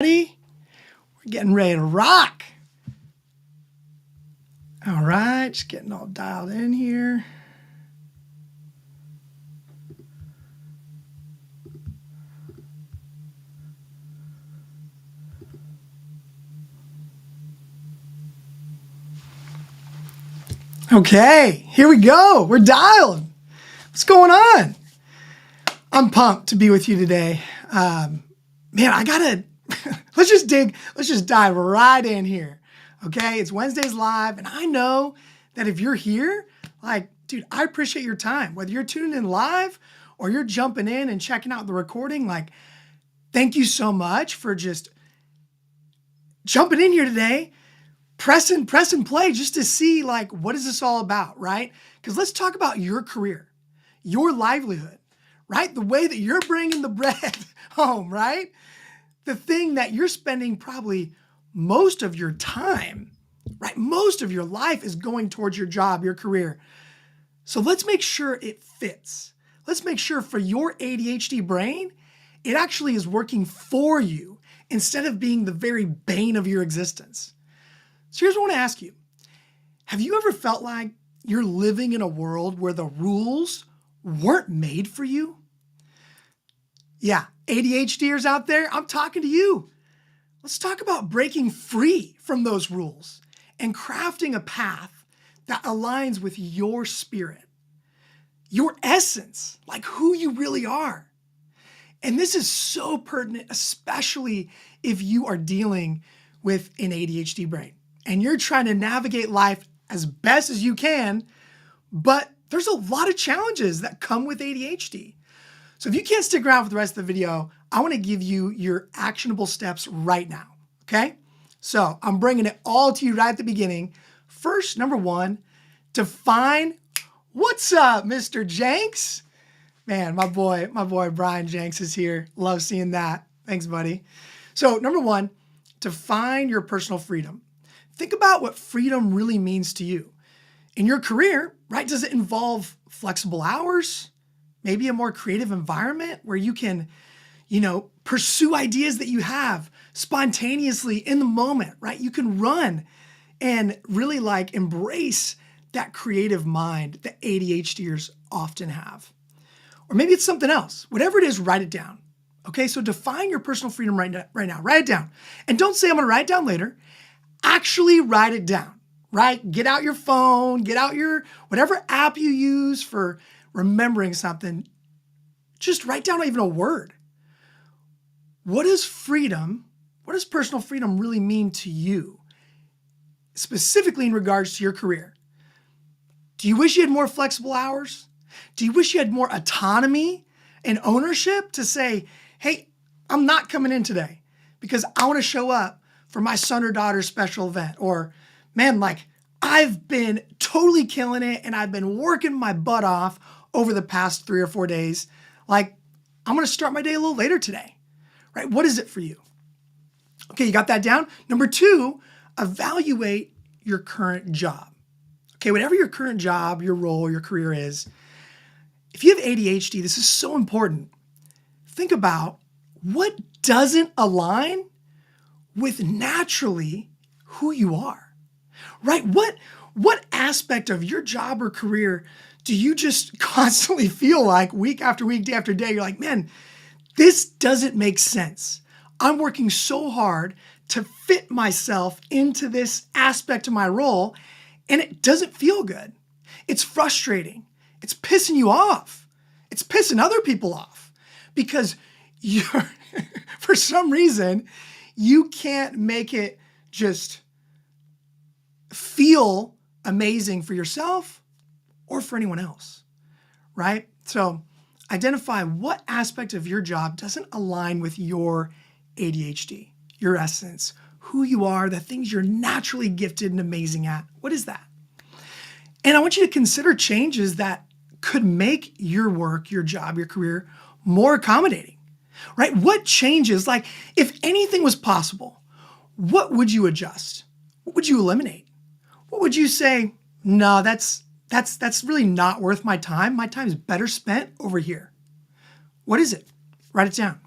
We're getting ready to rock. All right, just getting all dialed in here. Okay, here we go. We're dialed. What's going on? I'm pumped to be with you today. Man, I gotta, let's just dive right in here. Okay, it's Wednesdays Live, and I know that if you're here, like, dude, I appreciate your time. Whether you're tuning in live or you're jumping in and checking out the recording, like, thank you so much for just jumping in here today. Press and play just to see, like, what is this all about, right? Because let's talk about your career, your livelihood, right? The way that you're bringing the bread home, right? The thing that you're spending probably most of your time, right? Most of your life is going towards your job, your career. So let's make sure it fits. Let's make sure for your ADHD brain, it actually is working for you instead of being the very bane of your existence. So here's what I want to ask you. Have you ever felt like you're living in a world where the rules weren't made for you? Yeah, ADHDers out there, I'm talking to you. Let's talk about breaking free from those rules and crafting a path that aligns with your spirit, your essence, like who you really are. And this is so pertinent, especially if you are dealing with an ADHD brain and you're trying to navigate life as best as you can, but there's a lot of challenges that come with ADHD. So if you can't stick around for the rest of the video, I want to give you your actionable steps right now, okay? So I'm bringing it all to you right at the beginning. First, number one, define what's up, Mr. Jenks? Man, my boy Brian Jenks is here. Love seeing that. Thanks, buddy. So number one, define your personal freedom. Think about what freedom really means to you. In your career, right, does it involve flexible hours? Maybe a more creative environment where you can, pursue ideas that you have spontaneously in the moment, right? You can run and really embrace that creative mind that ADHDers often have. Or maybe it's something else. Whatever it is, write it down. Okay, so define your personal freedom right now. Write it down. And don't say I'm gonna write it down later. Actually write it down, right? Get out your phone, get out your whatever app you use for remembering something. Just write down even a word. What does personal freedom really mean to you? Specifically in regards to your career. Do you wish you had more flexible hours? Do you wish you had more autonomy and ownership to say, hey, I'm not coming in today because I want to show up for my son or daughter's special event? Or, man, I've been totally killing it and I've been working my butt off over the past 3 or 4 days. I'm going to start my day a little later today, right? What is it for you? Okay, you got that down? Number two, evaluate your current job. Okay, whatever your current job, your role, your career is, if you have ADHD, this is so important. Think about what doesn't align with naturally who you are, right? What aspect of your job or career do you just constantly feel like week after week, day after day, you're like, man, this doesn't make sense. I'm working so hard to fit myself into this aspect of my role, and it doesn't feel good. It's frustrating. It's pissing you off. It's pissing other people off because you're, for some reason, you can't make it just feel amazing for yourself or for anyone else, right? So identify what aspect of your job doesn't align with your ADHD, your essence, who you are, the things you're naturally gifted and amazing at. What is that? And I want you to consider changes that could make your work, your job, your career more accommodating, right? What changes, if anything was possible, what would you adjust? What would you eliminate? What would you say, no, that's really not worth my time. My time is better spent over here. What is it? Write it down.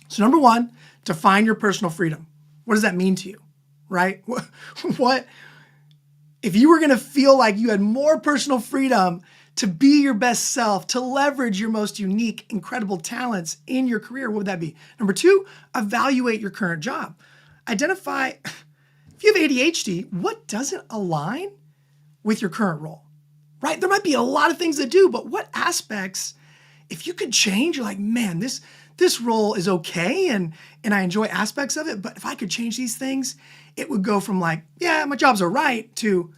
So number one, define your personal freedom. What does that mean to you, right? What if you were going to feel like you had more personal freedom to be your best self, to leverage your most unique, incredible talents in your career? What would that be? Number two, evaluate your current job. Identify, if you have ADHD, what doesn't align with your current role, right? There might be a lot of things that do, but what aspects, if you could change, you're like, man, this role is okay and I enjoy aspects of it, but if I could change these things, it would go from like, yeah, my job's all right to,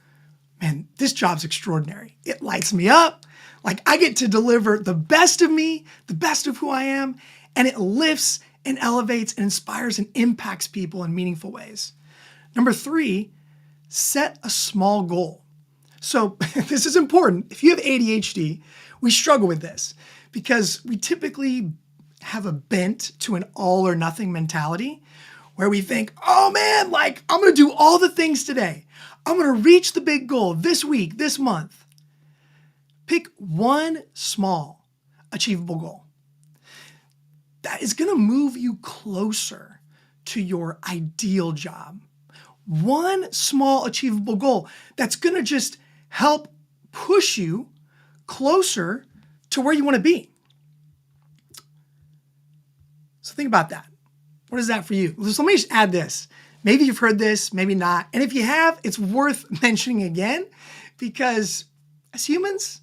man, this job's extraordinary. It lights me up. Like I get to deliver the best of me, the best of who I am, and it lifts and elevates and inspires and impacts people in meaningful ways. Number three, set a small goal. So this is important. If you have ADHD, we struggle with this because we typically have a bent to an all or nothing mentality where we think, oh man, like I'm going to do all the things today. I'm going to reach the big goal this week, this month. Pick one small, achievable goal that is going to move you closer to your ideal job. One small, achievable goal that's going to just help push you closer to where you want to be. So think about that. What is that for you? So let me just add this. Maybe you've heard this, maybe not. And if you have, it's worth mentioning again because as humans,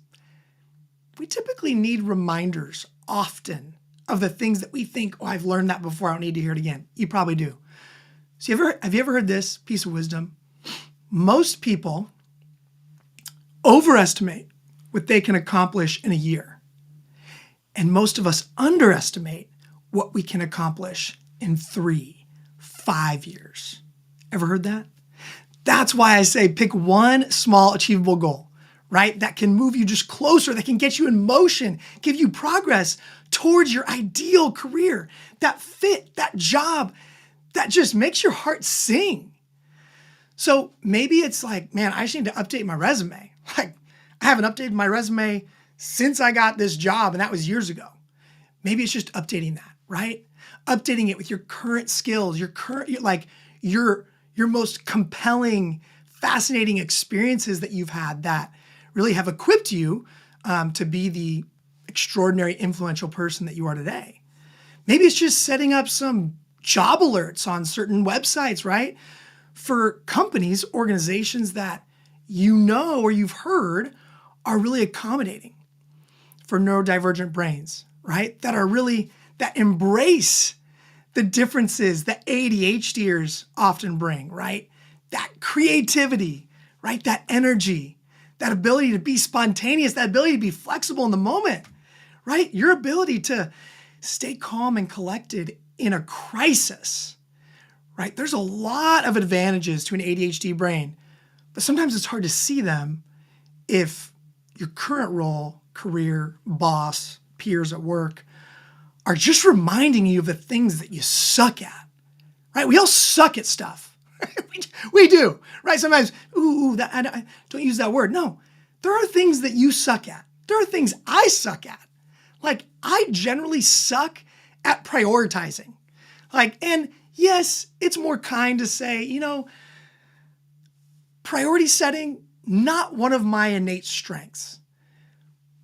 we typically need reminders often of the things that we think, oh, I've learned that before, I don't need to hear it again. You probably do. So have you ever heard this piece of wisdom? Most people overestimate what they can accomplish in a year. And most of us underestimate what we can accomplish in 3-5 years. Ever heard that? That's why I say pick one small achievable goal, right? That can move you just closer, that can get you in motion, give you progress towards your ideal career, that fit, that job, that just makes your heart sing. So maybe it's like, man, I just need to update my resume. Like I haven't updated my resume since I got this job, and that was years ago. Maybe it's just updating that, right? Updating it with your current skills, your most compelling, fascinating experiences that you've had that really have equipped you to be the extraordinary, influential person that you are today. Maybe it's just setting up some job alerts on certain websites, right? For companies, organizations that you know or you've heard are really accommodating for neurodivergent brains, right? That embrace the differences that ADHDers often bring, right? That creativity, right? That energy, that ability to be spontaneous, that ability to be flexible in the moment, right? Your ability to stay calm and collected in a crisis, right? There's a lot of advantages to an ADHD brain, but sometimes it's hard to see them if your current role, career, boss, peers at work are just reminding you of the things that you suck at, right? We all suck at stuff. we do, right? Sometimes, I don't use that word. No, there are things that you suck at. There are things I suck at. Like I generally suck at prioritizing. And yes, it's more kind to say, priority setting, not one of my innate strengths.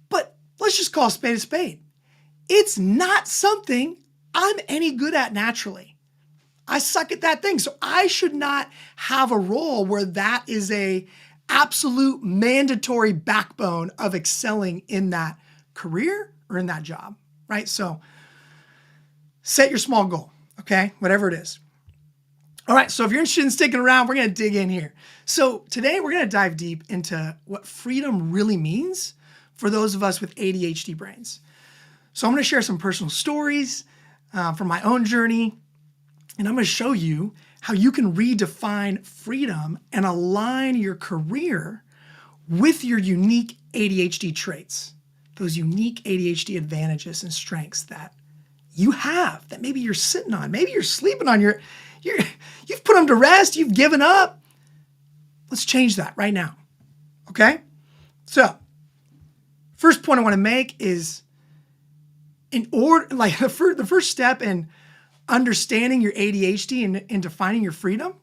But let's just call a spade a spade. It's not something I'm any good at naturally. I suck at that thing. So I should not have a role where that is a absolute mandatory backbone of excelling in that career or in that job, right? So set your small goal, okay? Whatever it is. All right, so if you're interested in sticking around, we're going to dig in here. So today we're going to dive deep into what freedom really means for those of us with ADHD brains. So I'm going to share some personal stories from my own journey, and I'm going to show you how you can redefine freedom and align your career with your unique ADHD traits, those unique ADHD advantages and strengths that you have, that maybe you're sitting on, maybe you're sleeping on, you've put them to rest, you've given up. Let's change that right now, okay? So first point I want to make is the first step in understanding your ADHD and defining your freedom,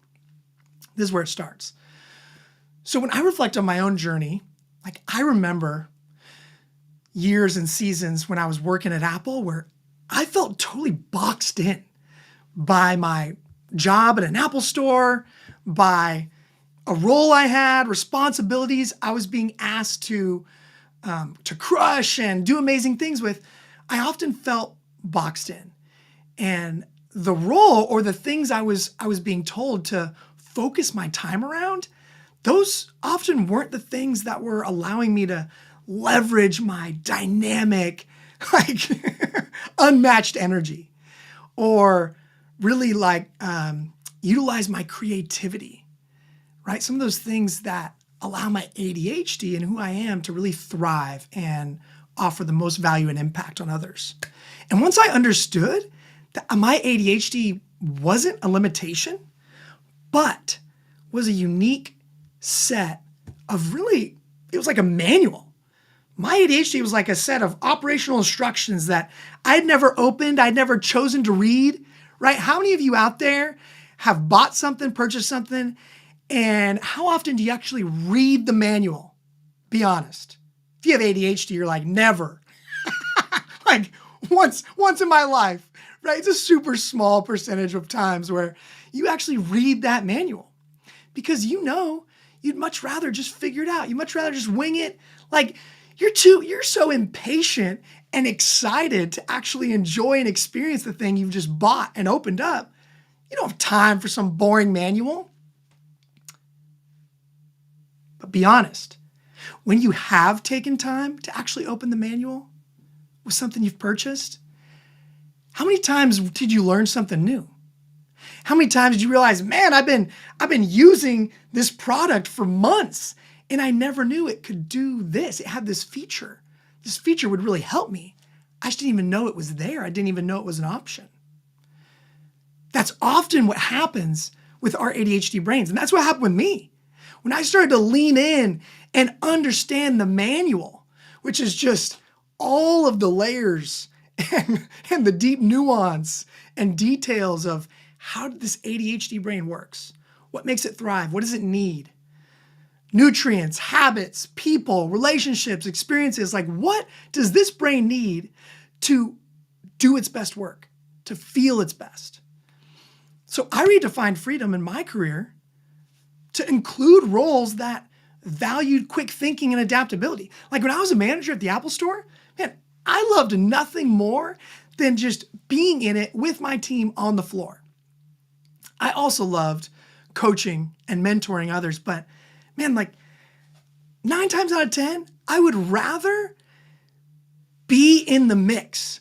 this is where it starts. So when I reflect on my own journey, like I remember years and seasons when I was working at Apple where I felt totally boxed in by my job at an Apple store, by a role I had, responsibilities I was being asked to crush and do amazing things with. I often felt boxed in. And the role or the things I was being told to focus my time around, those often weren't the things that were allowing me to leverage my dynamic, like unmatched energy, or really like utilize my creativity, right? Some of those things that allow my ADHD and who I am to really thrive and offer the most value and impact on others. And once I understood that my ADHD wasn't a limitation, but was a unique set of really, it was like a manual. My ADHD was like a set of operational instructions that I'd never opened, I'd never chosen to read, right? How many of you out there have bought something, purchased something, and how often do you actually read the manual? Be honest. If you have ADHD, you're like, never. Like once in my life, right? It's a super small percentage of times where you actually read that manual because you'd much rather just figure it out. You'd much rather just wing it. Like you're so impatient and excited to actually enjoy and experience the thing you've just bought and opened up. You don't have time for some boring manual. But be honest, when you have taken time to actually open the manual with something you've purchased, how many times did you learn something new? How many times did you realize, man, I've been using this product for months and I never knew it could do this. It had this feature. This feature would really help me. I just didn't even know it was there. I didn't even know it was an option. That's often what happens with our ADHD brains. And that's what happened with me. When I started to lean in and understand the manual, which is just all of the layers and the deep nuance and details of how this ADHD brain works. What makes it thrive? What does it need? Nutrients, habits, people, relationships, experiences. Like what does this brain need to do its best work, to feel its best? So I redefined freedom in my career to include roles that valued quick thinking and adaptability. Like when I was a manager at the Apple Store, man, I loved nothing more than just being in it with my team on the floor. I also loved coaching and mentoring others, but man, like 9 times out of 10, I would rather be in the mix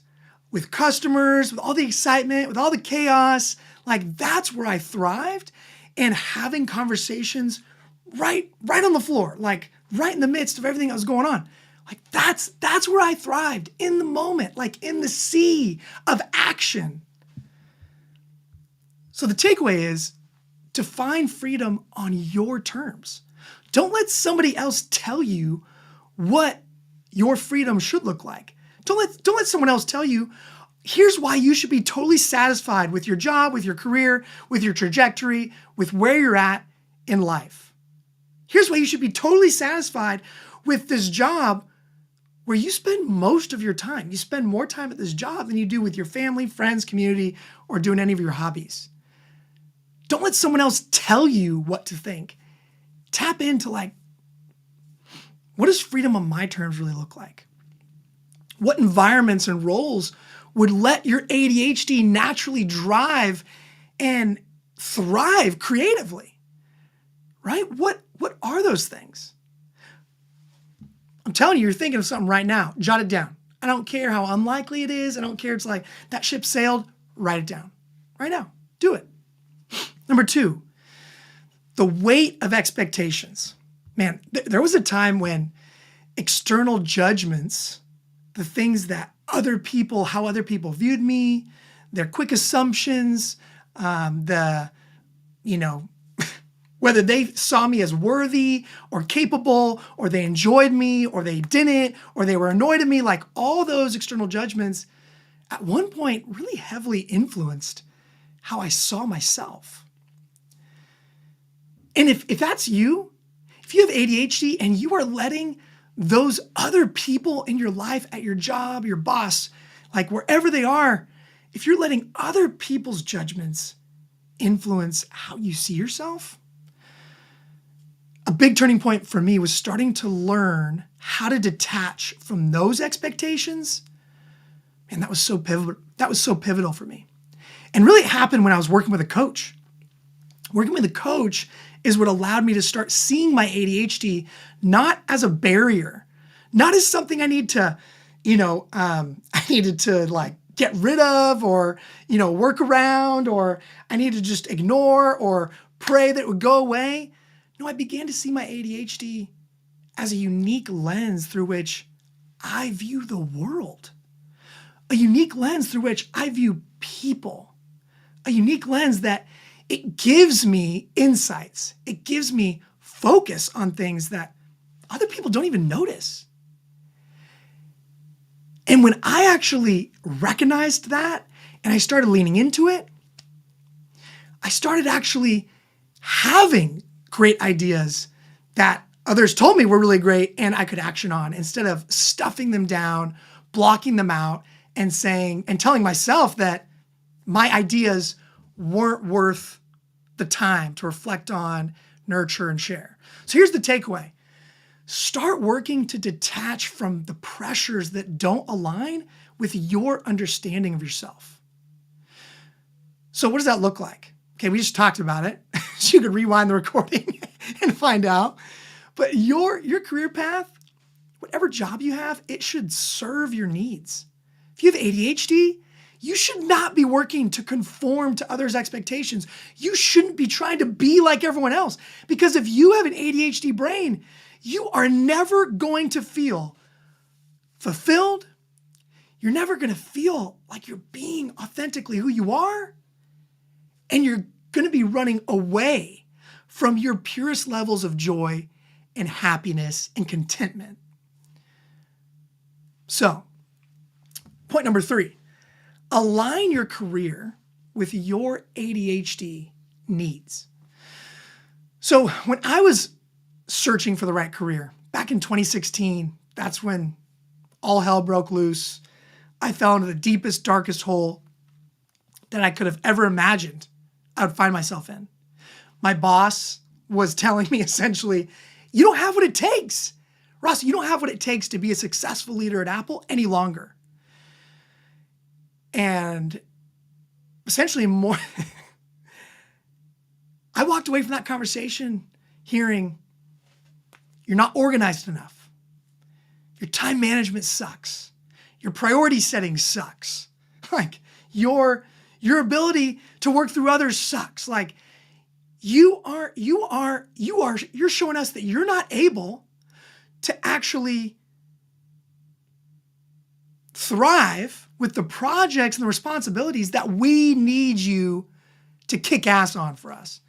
with customers, with all the excitement, with all the chaos. Like that's where I thrived, and having conversations right on the floor, like right in the midst of everything that was going on. Like that's where I thrived, in the moment, like in the sea of action. So the takeaway is to find freedom on your terms. Don't let somebody else tell you what your freedom should look like. Don't let someone else tell you, here's why you should be totally satisfied with your job, with your career, with your trajectory, with where you're at in life. Here's why you should be totally satisfied with this job where you spend most of your time. You spend more time at this job than you do with your family, friends, community, or doing any of your hobbies. Don't let someone else tell you what to think. Tap into like, what does freedom on my terms really look like? What environments and roles would let your ADHD naturally drive and thrive creatively, right? What are those things? I'm telling you, you're thinking of something right now. Jot it down. I don't care how unlikely it is. I don't care. It's like that ship sailed. Write it down right now. Do it. Number 2, the weight of expectations. Man, there was a time when external judgments, the things that how other people viewed me, their quick assumptions, whether they saw me as worthy or capable, or they enjoyed me, or they didn't, or they were annoyed at me, like all those external judgments at one point really heavily influenced how I saw myself. And if that's you, if you have ADHD and you are letting those other people in your life, at your job, your boss, like wherever they are, if you're letting other people's judgments influence how you see yourself, a big turning point for me was starting to learn how to detach from those expectations. And that was so pivotal. That was so pivotal for me. And really it happened when I was working with a coach. Working with a coach is what allowed me to start seeing my ADHD not as a barrier, not as something I need to, I needed to like get rid of or, work around, or I need to just ignore or pray that it would go away. No, I began to see my ADHD as a unique lens through which I view the world, a unique lens through which I view people, a unique lens that it gives me insights. It gives me focus on things that other people don't even notice. And when I actually recognized that and I started leaning into it, I started actually having great ideas that others told me were really great and I could action on, instead of stuffing them down, blocking them out, and telling myself that my ideas weren't worth the time to reflect on, nurture, and share. So here's the takeaway. Start working to detach from the pressures that don't align with your understanding of yourself. So what does that look like? Okay, we just talked about it. So you could rewind the recording and find out. But your career path, whatever job you have, it should serve your needs. If you have ADHD, you should not be working to conform to others' expectations. You shouldn't be trying to be like everyone else. Because if you have an ADHD brain, you are never going to feel fulfilled. You're never going to feel like you're being authentically who you are. And you're going to be running away from your purest levels of joy and happiness and contentment. So, point number 3. Align your career with your ADHD needs. So when I was searching for the right career back in 2016, that's when all hell broke loose. I fell into the deepest, darkest hole that I could have ever imagined I would find myself in. My boss was telling me essentially, you don't have what it takes. Ross, you don't have what it takes to be a successful leader at Apple any longer. And essentially I walked away from that conversation hearing, you're not organized enough. Your time management sucks. Your priority setting sucks. Like your ability to work through others sucks. Like you're showing us that you're not able to actually thrive with the projects and the responsibilities that we need you to kick ass on for us.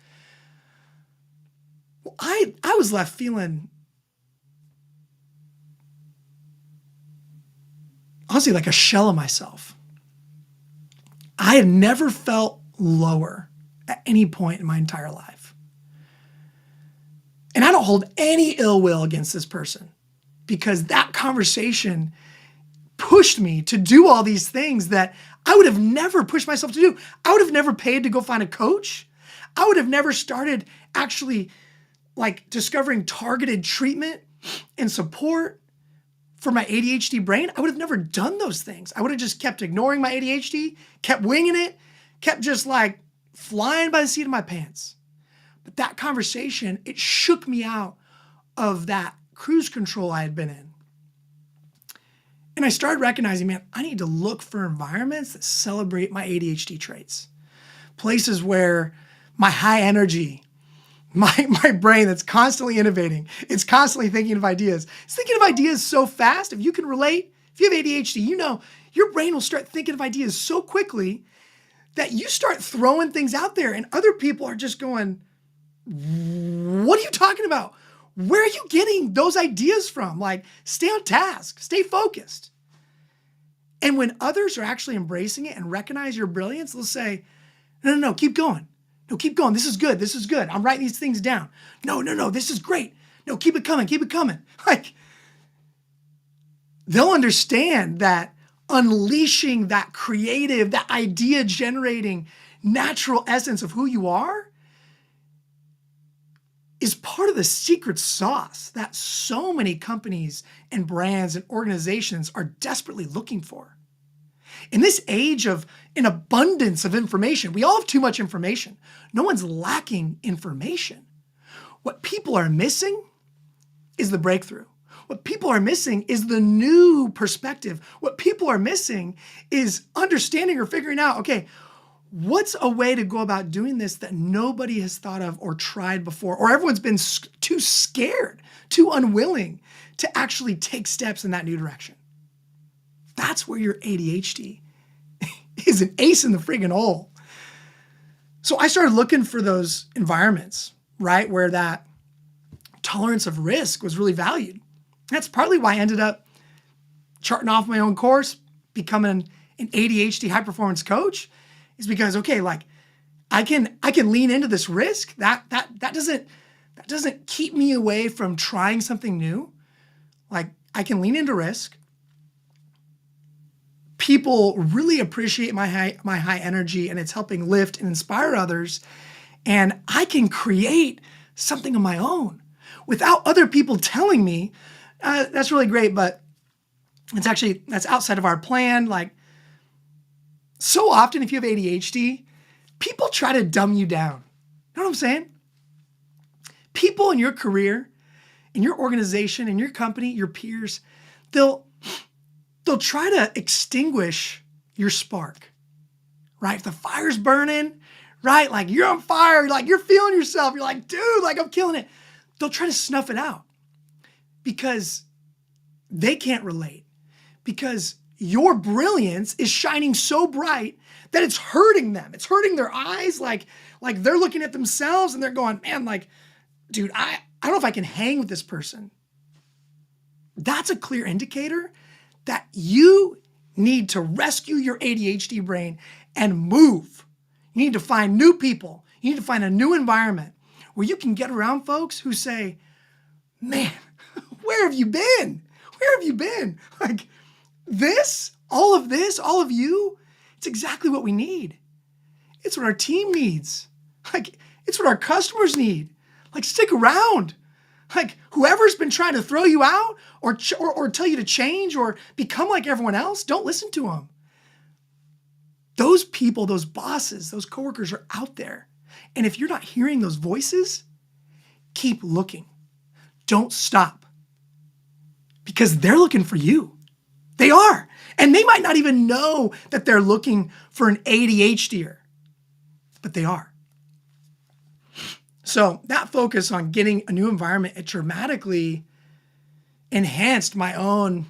Well, I was left feeling honestly like a shell of myself. I had never felt lower at any point in my entire life. And I don't hold any ill will against this person, because that conversation pushed me to do all these things that I would have never pushed myself to do. I would have never paid to go find a coach. I would have never started actually like discovering targeted treatment and support for my ADHD brain. I would have never done those things. I would have just kept ignoring my ADHD, kept winging it, kept just like flying by the seat of my pants. But that conversation, it shook me out of that cruise control I had been in. And I started recognizing, man, I need to look for environments that celebrate my ADHD traits. Places where my high energy, my brain that's constantly innovating, it's constantly thinking of ideas. It's thinking of ideas so fast. If you can relate, if you have ADHD, you know your brain will start thinking of ideas so quickly that you start throwing things out there and other people are just going, what are you talking about? Where are you getting those ideas from? Like, stay on task, stay focused. And when others are actually embracing it and recognize your brilliance, they'll say, No, keep going. No, keep going. This is good. This is good. I'm writing these things down. No, this is great. No, keep it coming. Keep it coming. Like, they'll understand that unleashing that creative, that idea generating natural essence of who you are is part of the secret sauce that so many companies and brands and organizations are desperately looking for. In this age of an abundance of information, we all have too much information. No one's lacking information. What people are missing is the breakthrough. What people are missing is the new perspective. What people are missing is understanding or figuring out, okay, what's a way to go about doing this that nobody has thought of or tried before, or everyone's been too scared, too unwilling to actually take steps in that new direction? That's where your ADHD is an ace in the friggin' hole. So I started looking for those environments, right, where that tolerance of risk was really valued. That's partly why I ended up charting off my own course, becoming an ADHD high performance coach, is because, okay, like I can lean into this risk. That doesn't keep me away from trying something new. Like, I can lean into risk. People really appreciate my high energy, and it's helping lift and inspire others. And I can create something of my own without other people telling me, that's really great, but that's outside of our plan. Like, so often if you have ADHD, people try to dumb you down. You know what I'm saying? People in your career, in your organization, in your company, your peers, they'll try to extinguish your spark, right? If the fire's burning, right? Like, you're on fire, like you're feeling yourself. You're like, dude, like I'm killing it. They'll try to snuff it out because they can't relate, because your brilliance is shining so bright that it's hurting them. It's hurting their eyes. Like they're looking at themselves and they're going, man, like, dude, I don't know if I can hang with this person. That's a clear indicator that you need to rescue your ADHD brain and move. You need to find new people. You need to find a new environment where you can get around folks who say, man, where have you been? Where have you been? Like, all of you, it's exactly what we need. It's what our team needs. Like, it's what our customers need. Like, stick around. Like, whoever's been trying to throw you out or tell you to change or become like everyone else, don't listen to them. Those people, those bosses, those coworkers are out there. And if you're not hearing those voices, keep looking. Don't stop. Because they're looking for you. They are. And they might not even know that they're looking for an ADHDer, but they are. So that focus on getting a new environment, it dramatically enhanced my own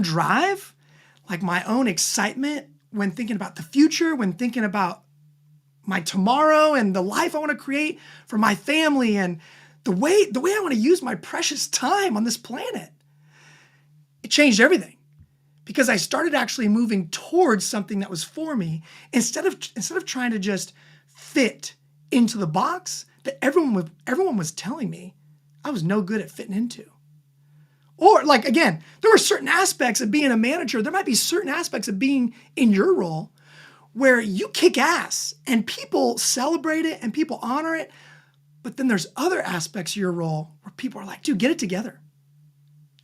drive, like my own excitement when thinking about the future, when thinking about my tomorrow and the life I want to create for my family and the way I want to use my precious time on this planet. It changed everything because I started actually moving towards something that was for me instead of trying to just fit into the box that everyone was telling me I was no good at fitting into. Or, like, again, there were certain aspects of being a manager. There might be certain aspects of being in your role where you kick ass and people celebrate it and people honor it. But then there's other aspects of your role where people are like, dude, get it together.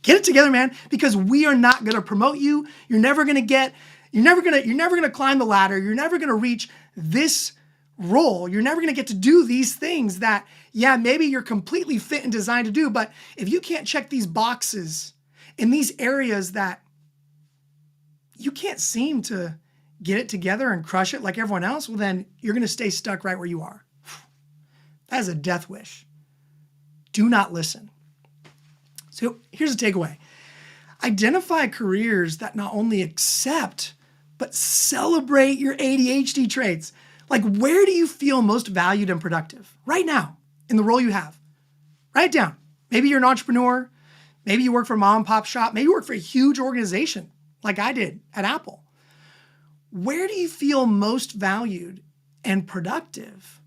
Get it together, man, because we are not going to promote you. You're never going to climb the ladder. You're never going to reach this role. You're never going to get to do these things that, yeah, maybe you're completely fit and designed to do. But if you can't check these boxes in these areas that you can't seem to get it together and crush it like everyone else, well, then you're going to stay stuck right where you are. That is a death wish. Do not listen. So here's the takeaway. Identify careers that not only accept, but celebrate your ADHD traits. Like, where do you feel most valued and productive right now in the role you have? Write it down. Maybe you're an entrepreneur. Maybe you work for a mom and pop shop. Maybe you work for a huge organization like I did at Apple. Where do you feel most valued and productive,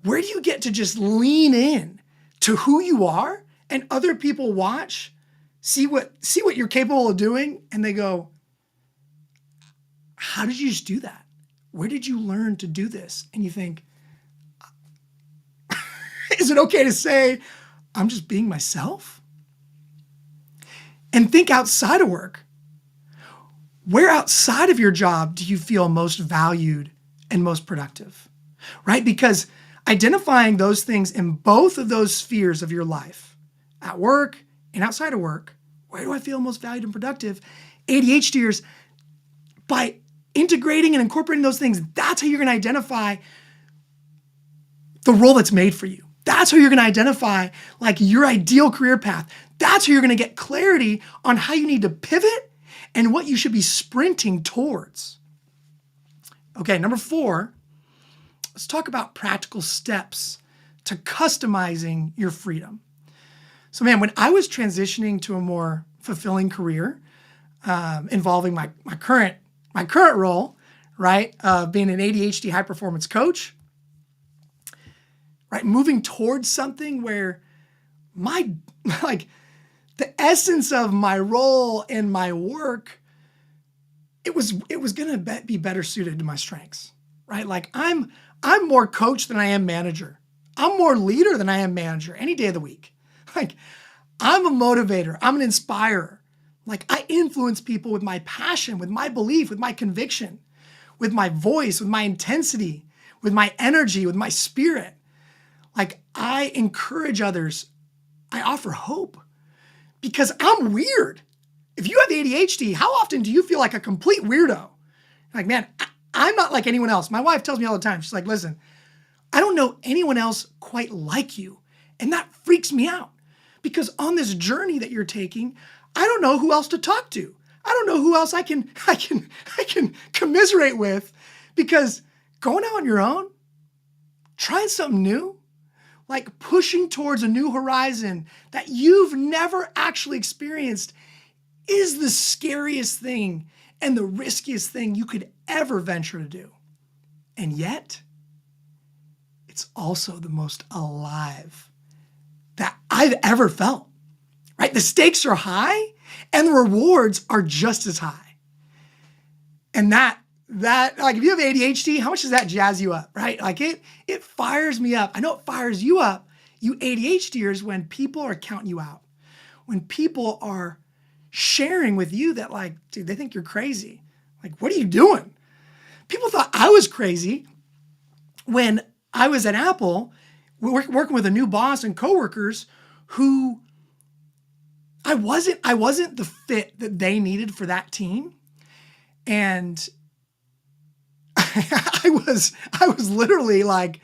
where do you get to just lean in to who you are and other people watch, see what you're capable of doing, and they go, how did you just do that? Where did you learn to do this? And you think, is it okay to say, I'm just being myself? And think outside of work. Where outside of your job do you feel most valued and most productive, right? Because identifying those things in both of those spheres of your life, at work and outside of work, where do I feel most valued and productive? ADHDers, by integrating and incorporating those things, that's how you're going to identify the role that's made for you. That's how you're going to identify like your ideal career path. That's how you're going to get clarity on how you need to pivot and what you should be sprinting towards. Okay, number 4, let's talk about practical steps to customizing your freedom. So man, when I was transitioning to a more fulfilling career involving my current role, right, being an ADHD high performance coach, right, moving towards something where my, like, the essence of my role and my work, it was gonna be better suited to my strengths, right? Like I'm more coach than I am manager. I'm more leader than I am manager any day of the week. Like I'm a motivator. I'm an inspirer. Like I influence people with my passion, with my belief, with my conviction, with my voice, with my intensity, with my energy, with my spirit. Like I encourage others. I offer hope because I'm weird. If you have ADHD, how often do you feel like a complete weirdo? Like, man, I'm not like anyone else. My wife tells me all the time, she's like, listen, I don't know anyone else quite like you. And that freaks me out because on this journey that you're taking, I don't know who else to talk to. I don't know who else I can commiserate with, because going out on your own, trying something new, like pushing towards a new horizon that you've never actually experienced, is the scariest thing and the riskiest thing you could ever venture to do. And yet, it's also the most alive that I've ever felt, right? The stakes are high and the rewards are just as high. And that like if you have ADHD, how much does that jazz you up, right? Like it fires me up. I know it fires you up, you ADHDers, when people are counting you out, when people are sharing with you that like, dude, they think you're crazy. Like, what are you doing? People thought I was crazy when I was at Apple working with a new boss and coworkers who I wasn't the fit that they needed for that team. And I was literally like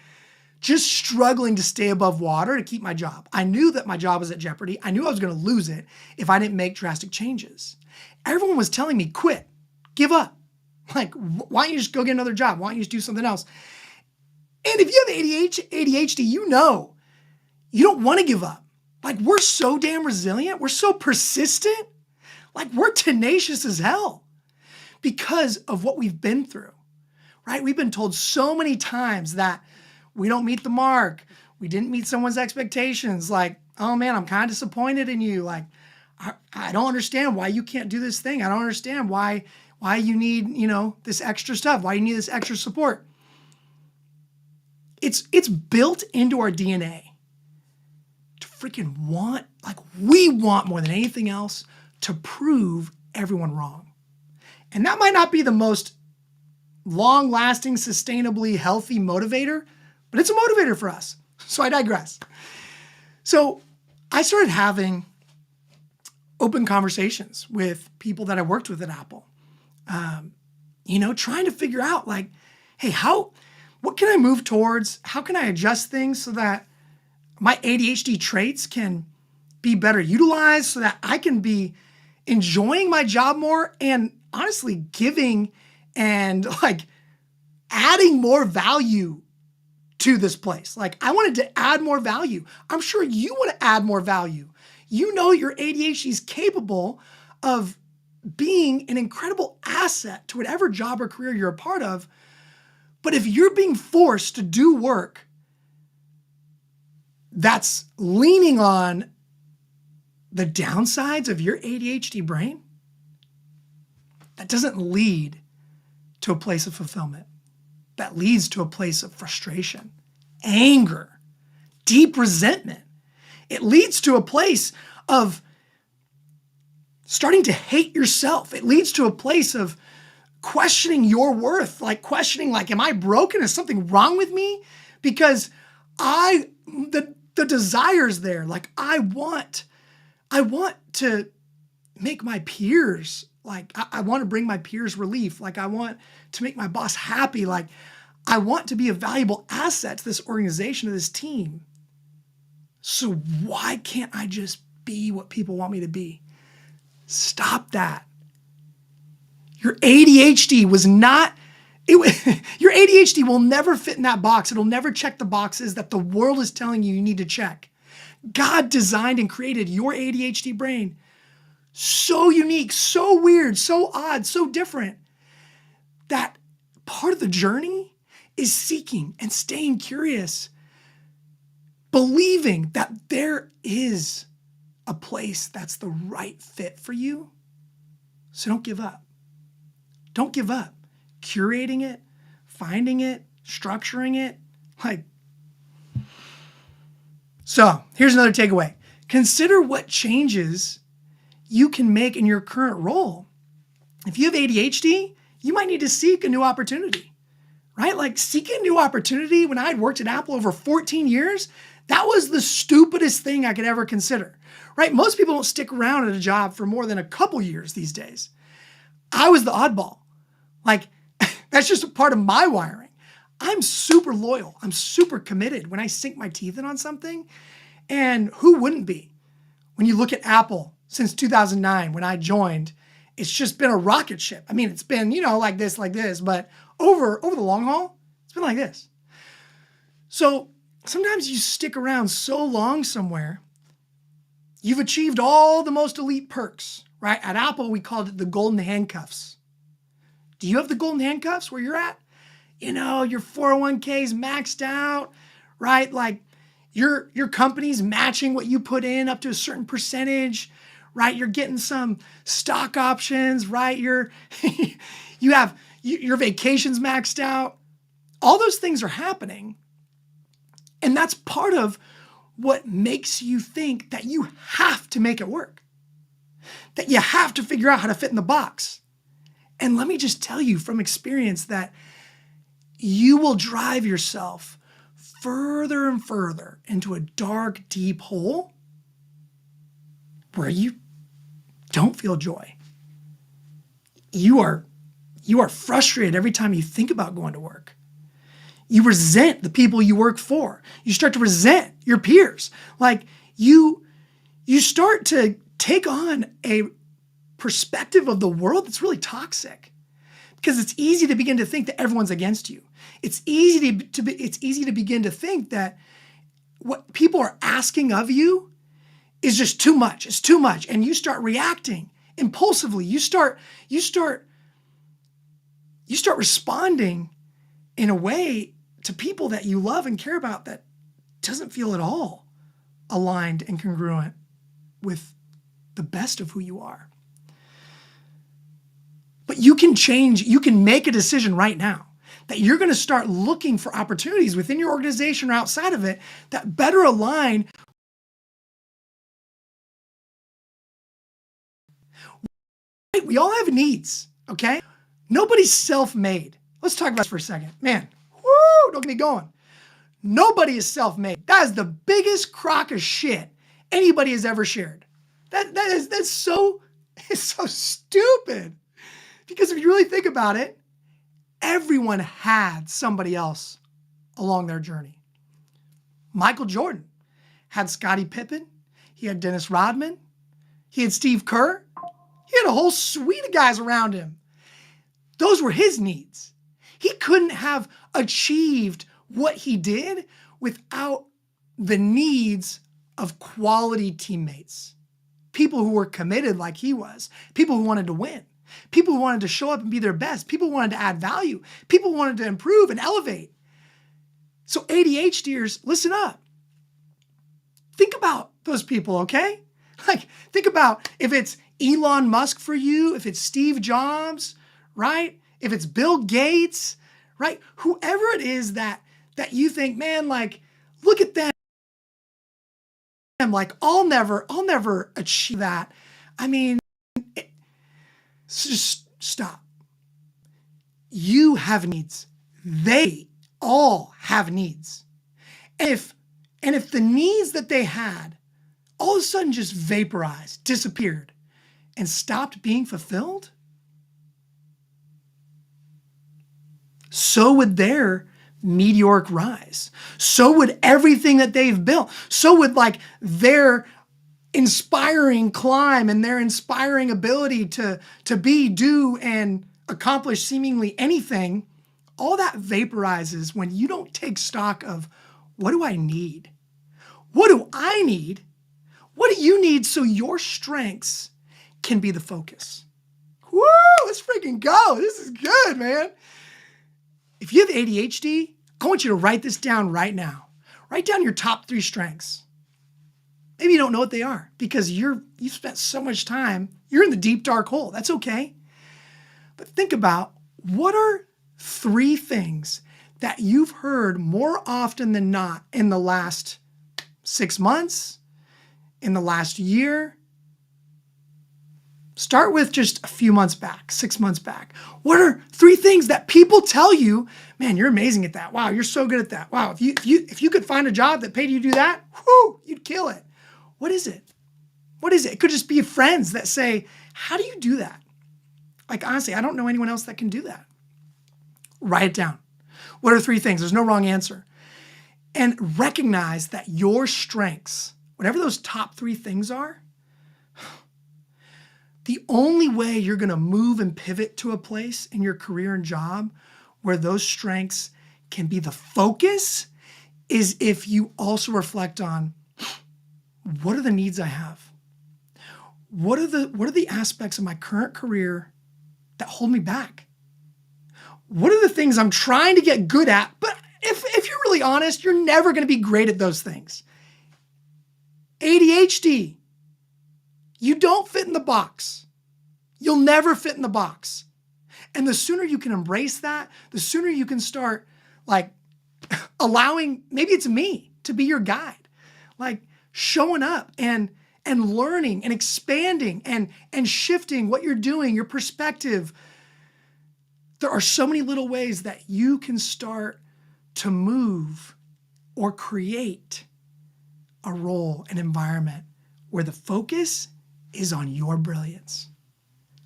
just struggling to stay above water to keep my job. I knew that my job was at jeopardy. I knew I was going to lose it if I didn't make drastic changes. Everyone was telling me, quit, give up. Like, why don't you just go get another job? Why don't you just do something else? And if you have ADHD, you know, you don't want to give up. Like, we're so damn resilient. We're so persistent. Like, we're tenacious as hell because of what we've been through, right? We've been told so many times that we don't meet the mark. We didn't meet someone's expectations. Like, oh man, I'm kind of disappointed in you. Like, I don't understand why you can't do this thing. I don't understand why you need, this extra stuff, why you need this extra support. It's built into our DNA to freaking want, like we want more than anything else to prove everyone wrong. And that might not be the most long-lasting, sustainably healthy motivator, but it's a motivator for us. So I digress. So I started having open conversations with people that I worked with at Apple, trying to figure out like, hey, what can I move towards? How can I adjust things so that my ADHD traits can be better utilized so that I can be enjoying my job more and honestly giving and like adding more value to this place. Like I wanted to add more value. I'm sure you want to add more value. You know your ADHD is capable of being an incredible asset to whatever job or career you're a part of. But if you're being forced to do work that's leaning on the downsides of your ADHD brain, that doesn't lead to a place of fulfillment. That leads to a place of frustration, anger, deep resentment. It leads to a place of starting to hate yourself. It leads to a place of questioning your worth, like questioning, like, am I broken? Is something wrong with me? Because the desire's there. Like, I want to make my peers, like, I want to bring my peers relief. Like, I want to make my boss happy. Like, I want to be a valuable asset to this organization, to this team. So why can't I just be what people want me to be? Stop that. Your ADHD was not, your ADHD will never fit in that box. It'll never check the boxes that the world is telling you need to check. God designed and created your ADHD brain so unique, so weird, so odd, so different, that part of the journey is seeking and staying curious, believing that there is a place that's the right fit for you. So don't give up. Don't give up. Curating it, finding it, structuring it. So here's another takeaway. Consider what changes you can make in your current role. If you have ADHD, you might need to seek a new opportunity, right? Like, seeking a new opportunity, when I had worked at Apple over 14 years, that was the stupidest thing I could ever consider, right? Most people don't stick around at a job for more than a couple years these days. I was the oddball. Like, that's just a part of my wiring. I'm super loyal. I'm super committed when I sink my teeth in on something. And who wouldn't be? When you look at Apple since 2009, when I joined, it's just been a rocket ship. I mean, it's been, like this, but over the long haul, it's been like this. So sometimes you stick around so long somewhere, you've achieved all the most elite perks, right? At Apple, we called it the golden handcuffs. Do you have the golden handcuffs where you're at? Your 401k is maxed out, right? Like, your company's matching what you put in up to a certain percentage, right? You're getting some stock options, right? You have your vacations maxed out. All those things are happening. And that's part of what makes you think that you have to make it work, that you have to figure out how to fit in the box. And let me just tell you from experience that you will drive yourself further and further into a dark, deep hole where you don't feel joy. You are frustrated every time you think about going to work. You resent the people you work for. You start to resent your peers. Like, you start to take on a perspective of the world that's really toxic, because it's easy to begin to think that everyone's against you. It's easy to begin to think that what people are asking of you is just too much. It's too much, and you start reacting impulsively. You start responding in a way to people that you love and care about that doesn't feel at all aligned and congruent with the best of who you are. But you can change, you can make a decision right now that you're going to start looking for opportunities within your organization or outside of it that better align. We all have needs, okay? Nobody's self-made. Let's talk about this for a second. Man, whoo, don't get me going. Nobody is self-made. That is the biggest crock of shit anybody has ever shared. It's so stupid. Because if you really think about it, everyone had somebody else along their journey. Michael Jordan had Scottie Pippen. He had Dennis Rodman. He had Steve Kerr. He had a whole suite of guys around him. Those were his needs. He couldn't have achieved what he did without the needs of quality teammates, people who were committed like he was, people who wanted to win. People who wanted to show up and be their best. People who wanted to add value. People who wanted to improve and elevate. So ADHDers, listen up. Think about those people, okay? Like, think about if it's Elon Musk for you, if it's Steve Jobs, right? If it's Bill Gates, right? Whoever it is that you think, man, like, look at them. Like, I'll never achieve that. I mean, just stop. You have needs. They all have needs. And if the needs that they had all of a sudden just vaporized, disappeared, and stopped being fulfilled, so would their meteoric rise. So would everything that they've built. So would like their inspiring climb and their inspiring ability to be, do, and accomplish seemingly anything. All that vaporizes when you don't take stock of, what do I need? What do I need? What do you need so your strengths can be the focus? Woo, let's freaking go. This is good, man. If you have ADHD, I want you to write this down right now. Write down your top 3 strengths. Maybe you don't know what they are because you've spent so much time, you're in the deep, dark hole. That's okay. But think about, what are 3 things that you've heard more often than not in the last 6 months, in the last year? Start with just a few months back, 6 months back. What are 3 things that people tell you, man, you're amazing at that. Wow, you're so good at that. Wow, if you could find a job that paid you to do that, whoo, you'd kill it. What is it? What is it? It could just be friends that say, how do you do that? Like, honestly, I don't know anyone else that can do that. Write it down. What are 3 things? There's no wrong answer. And recognize that your strengths, whatever those top 3 things are, the only way you're going to move and pivot to a place in your career and job where those strengths can be the focus is if you also reflect on, what are the needs I have? What are the aspects of my current career that hold me back? What are the things I'm trying to get good at? But if you're really honest, you're never going to be great at those things. ADHD, you don't fit in the box. You'll never fit in the box. And the sooner you can embrace that, the sooner you can start like allowing, maybe it's me to be your guide, like showing up and learning and expanding and shifting what you're doing, your perspective. There are so many little ways that you can start to move or create a role, an environment where the focus is on your brilliance,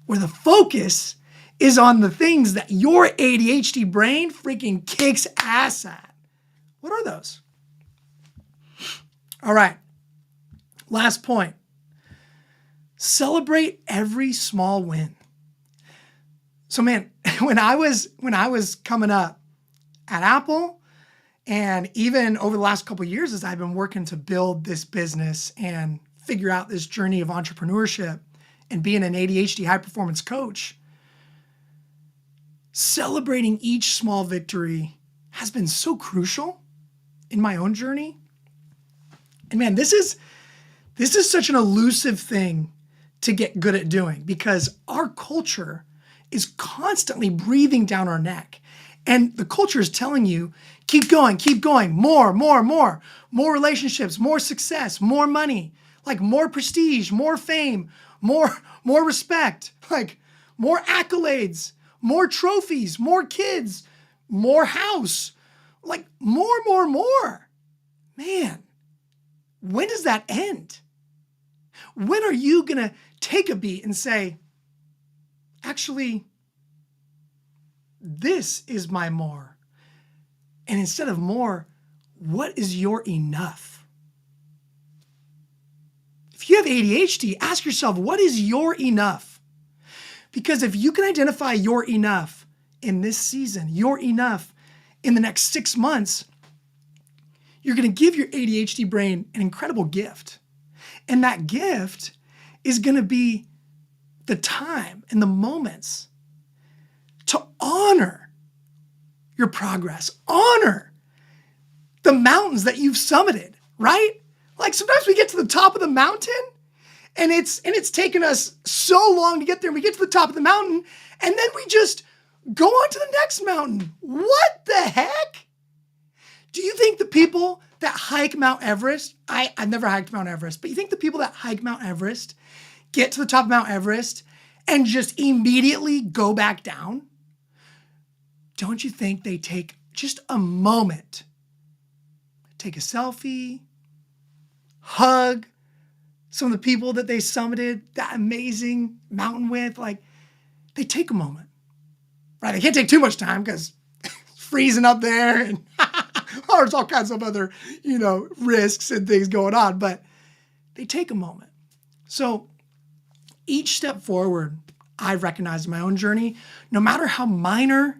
where the focus is on the things that your ADHD brain freaking kicks ass at. What are those? All right. Last point. Celebrate every small win. So man, when I was coming up at Apple, and even over the last couple of years as I've been working to build this business and figure out this journey of entrepreneurship and being an ADHD high performance coach, celebrating each small victory has been so crucial in my own journey. And man, this is such an elusive thing to get good at doing because our culture is constantly breathing down our neck. And the culture is telling you, keep going, more relationships, more success, more money, like more prestige, more fame, more respect, like more accolades, more trophies, more kids, more house, like more. Man, when does that end? When are you gonna take a beat and say, actually, this is my more? And instead of more, what is your enough? If you have ADHD, ask yourself, what is your enough? Because if you can identify your enough in this season, your enough in the next 6 months, you're going to give your ADHD brain an incredible gift. And that gift is going to be the time and the moments to honor your progress, honor the mountains that you've summited, right? Like sometimes we get to the top of the mountain and it's taken us so long to get there. And we get to the top of the mountain and then we just go on to the next mountain. What the heck? Do you think the people that hike Mount Everest, I've never hiked Mount Everest, but you think the people that hike Mount Everest get to the top of Mount Everest and just immediately go back down? Don't you think they take just a moment, take a selfie, hug some of the people that they summited that amazing mountain with? Like, they take a moment, right? They can't take too much time because it's freezing up there and there's all kinds of other, risks and things going on, but they take a moment. So each step forward, I've recognized in my own journey, no matter how minor,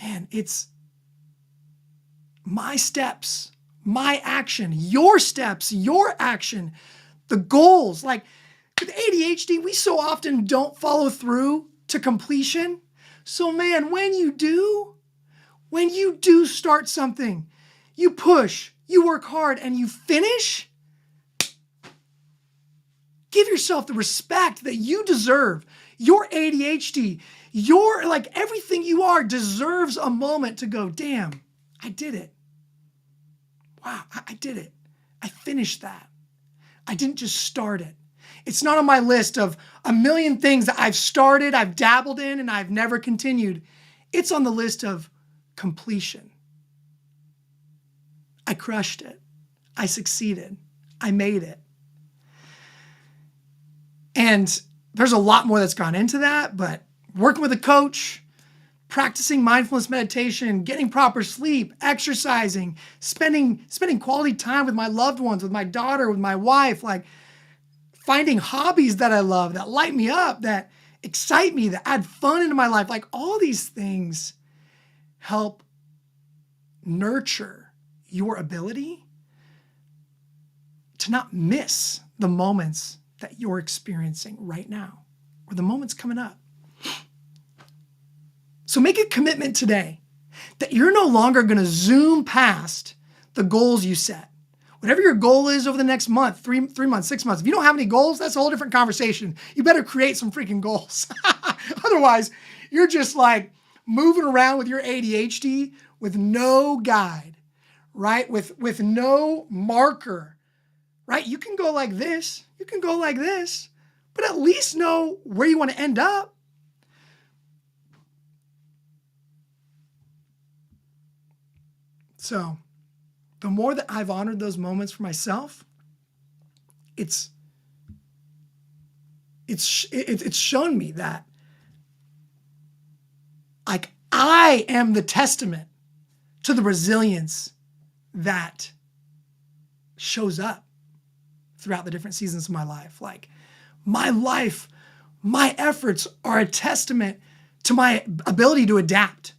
man, it's my steps, my action, your steps, your action, the goals. Like with ADHD, we so often don't follow through to completion. So man, when you do start something, you push, you work hard, and you finish, give yourself the respect that you deserve. Your ADHD, everything you are deserves a moment to go, damn, I did it. Wow, I did it. I finished that. I didn't just start it. It's not on my list of a million things that I've started, I've dabbled in, and I've never continued. It's on the list of completion. I crushed it. I succeeded. I made it. And there's a lot more that's gone into that, but working with a coach, practicing mindfulness meditation, getting proper sleep, exercising, spending quality time with my loved ones, with my daughter, with my wife, like finding hobbies that I love, that light me up, that excite me, that add fun into my life. Like all these things help nurture your ability to not miss the moments that you're experiencing right now or the moments coming up. So make a commitment today that you're no longer going to zoom past the goals you set. Whatever your goal is over the next month, three months, 6 months, if you don't have any goals, that's a whole different conversation. You better create some freaking goals. Otherwise, you're just like moving around with your ADHD with no guide, right? With no marker, right? You can go like this, you can go like this, but at least know where you want to end up. So the more that I've honored those moments for myself, it's shown me that like I am the testament to the resilience that shows up throughout the different seasons of my life. Like my life, my efforts are a testament to my ability to adapt,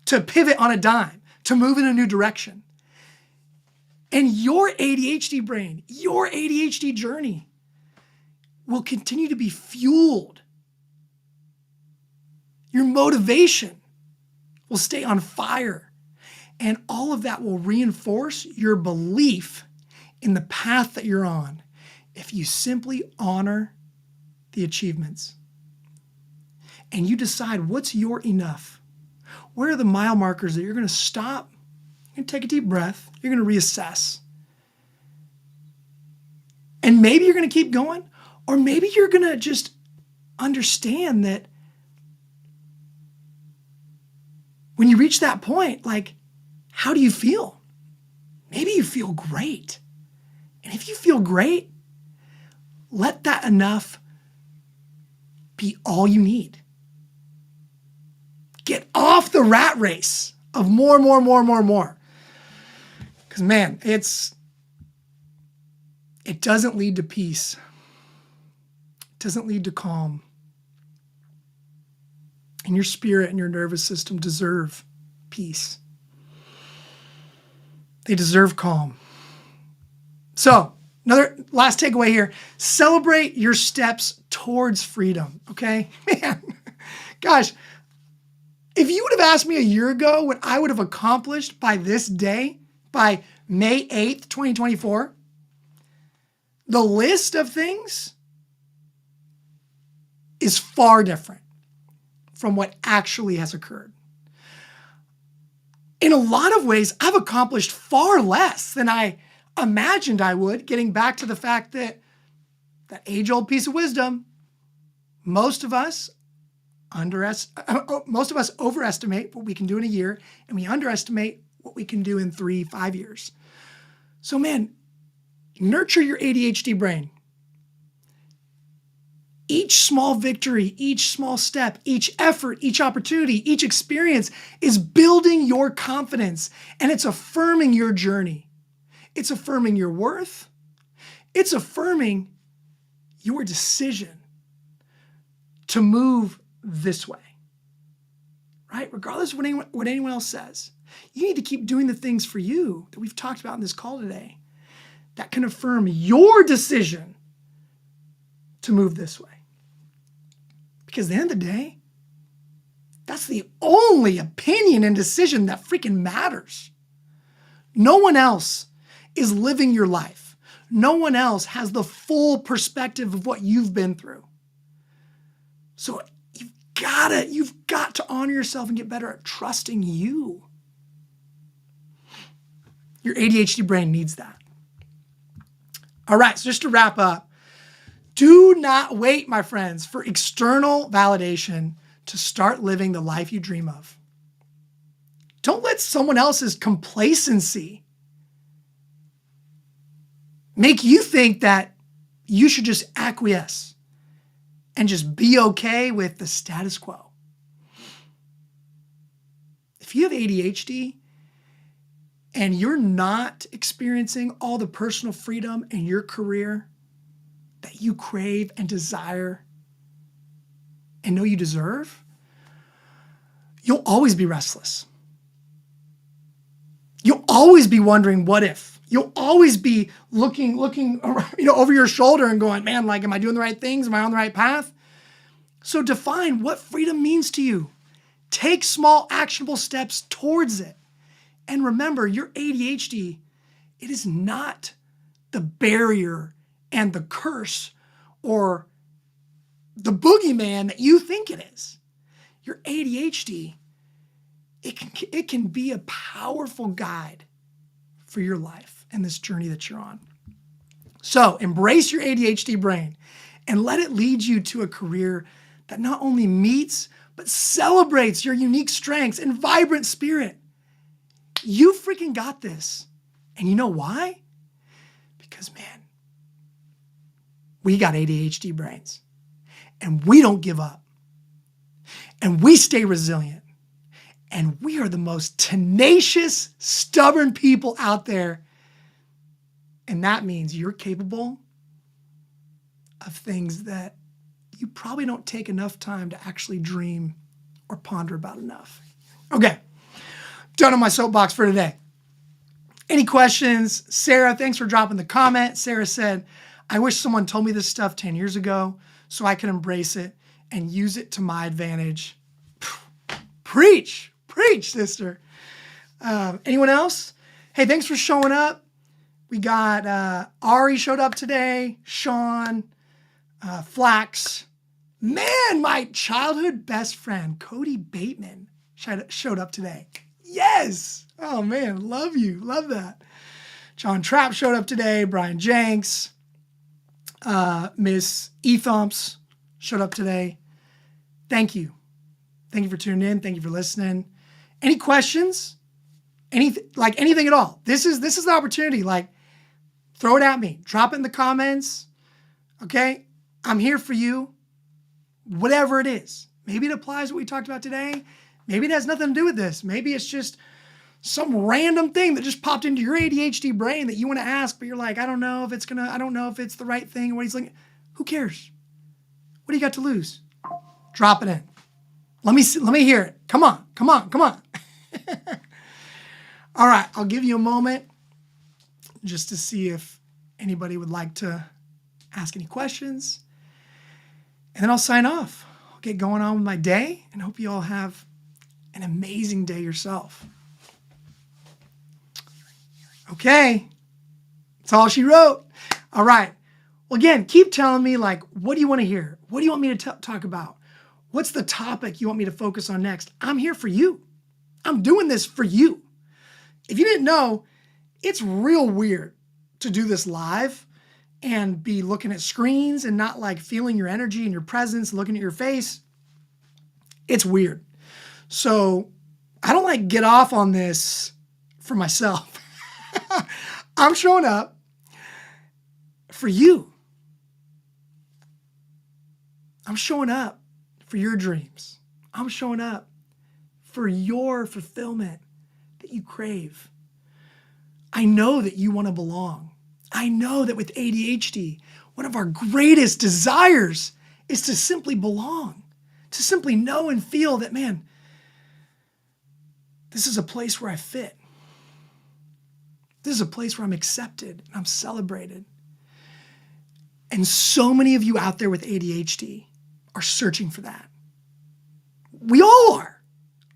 to pivot on a dime, to move in a new direction. And your ADHD brain, your ADHD journey will continue to be fueled. Your motivation will stay on fire. And all of that will reinforce your belief in the path that you're on if you simply honor the achievements. And you decide what's your enough. Where are the mile markers that you're going to stop? You're going to take a deep breath. You're going to reassess. And maybe you're going to keep going, or maybe you're going to just understand that when you reach that point, like, how do you feel? Maybe you feel great. And if you feel great, let that enough be all you need. Get off the rat race of more. Because man, it doesn't lead to peace. It doesn't lead to calm. And your spirit and your nervous system deserve peace. They deserve calm. So, another last takeaway here. Celebrate your steps towards freedom, okay? Man, gosh, if you would have asked me a year ago what I would have accomplished by this day, by May 8th, 2024, the list of things is far different from what actually has occurred. In a lot of ways, I've accomplished far less than I imagined I would, getting back to the fact that age-old piece of wisdom, most of us overestimate what we can do in a year, and we underestimate what we can do in 3-5 years. So man, nurture your ADHD brain. Each small victory, each small step, each effort, each opportunity, each experience is building your confidence, and it's affirming your journey. It's affirming your worth. It's affirming your decision to move this way, right? Regardless of what anyone else says, you need to keep doing the things for you that we've talked about in this call today that can affirm your decision to move this way. Because at the end of the day, that's the only opinion and decision that freaking matters. No one else is living your life. No one else has the full perspective of what you've been through. So you've got to honor yourself and get better at trusting you. Your ADHD brain needs that. All right, so just to wrap up, do not wait, my friends, for external validation to start living the life you dream of. Don't let someone else's complacency make you think that you should just acquiesce and just be okay with the status quo. If you have ADHD and you're not experiencing all the personal freedom in your career that you crave and desire and know you deserve, you'll always be restless. You'll always be wondering, what if? You'll always be looking over your shoulder and going, man, am I doing the right things? Am I on the right path? So define what freedom means to you. Take small, actionable steps towards it. And remember, your ADHD, it is not the barrier and the curse or the boogeyman that you think it is. Your ADHD, it can be a powerful guide for your life and this journey that you're on. So embrace your ADHD brain and let it lead you to a career that not only meets, but celebrates your unique strengths and vibrant spirit. You freaking got this. And you know why? Because, man, we got ADHD brains. And we don't give up. And we stay resilient. And we are the most tenacious, stubborn people out there. And that means you're capable of things that you probably don't take enough time to actually dream or ponder about enough. Okay, done on my soapbox for today. Any questions? Sarah, thanks for dropping the comment. Sarah said, I wish someone told me this stuff 10 years ago so I could embrace it and use it to my advantage. Preach, sister. Anyone else? Hey, thanks for showing up. We got Ari showed up today, Sean, Flax. Man, my childhood best friend, Cody Bateman, showed up today. Yes. Oh, man, love you. Love that. John Trapp showed up today. Brian Jenks. Miss Ethomps showed up today. Thank you. Thank you for tuning in. Thank you for listening. Any questions? Anything at all? This is the opportunity. Throw it at me. Drop it in the comments. Okay? I'm here for you. Whatever it is. Maybe it applies to what we talked about today. Maybe it has nothing to do with this. Maybe it's just some random thing that just popped into your ADHD brain that you want to ask, but you're like, I don't know if it's the right thing or what he's like. Who cares? What do you got to lose? Drop it in. Let me hear it. Come on. All right, I'll give you a moment just to see if anybody would like to ask any questions. And then I'll sign off. I'll get going on with my day and hope you all have an amazing day yourself. Okay. That's all she wrote. All right. Well, again, keep telling me, like, what do you want to hear? What do you want me to talk about? What's the topic you want me to focus on next? I'm here for you. I'm doing this for you. If you didn't know, it's real weird to do this live and be looking at screens and not like feeling your energy and your presence, looking at your face. It's weird. So I don't like get off on this for myself. I'm showing up for you. I'm showing up for your dreams. I'm showing up for your fulfillment that you crave. I know that you want to belong. I know that with ADHD, one of our greatest desires is to simply belong, to simply know and feel that, man, this is a place where I fit. This is a place where I'm accepted and I'm celebrated. And so many of you out there with ADHD are searching for that. We all are,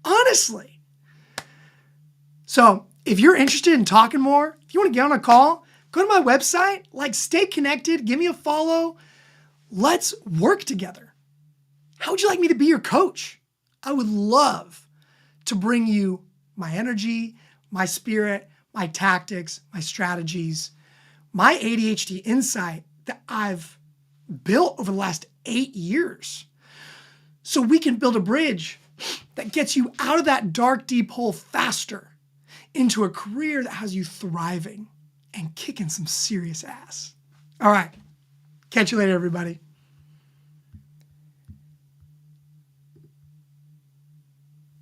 honestly. So if you're interested in talking more, if you want to get on a call, go to my website, like stay connected, give me a follow. Let's work together. How would you like me to be your coach? I would love to bring you my energy, my spirit, my tactics, my strategies, my ADHD insight that I've built over the last 8 years. So we can build a bridge that gets you out of that dark, deep hole faster into a career that has you thriving and kicking some serious ass. All right. Catch you later, everybody.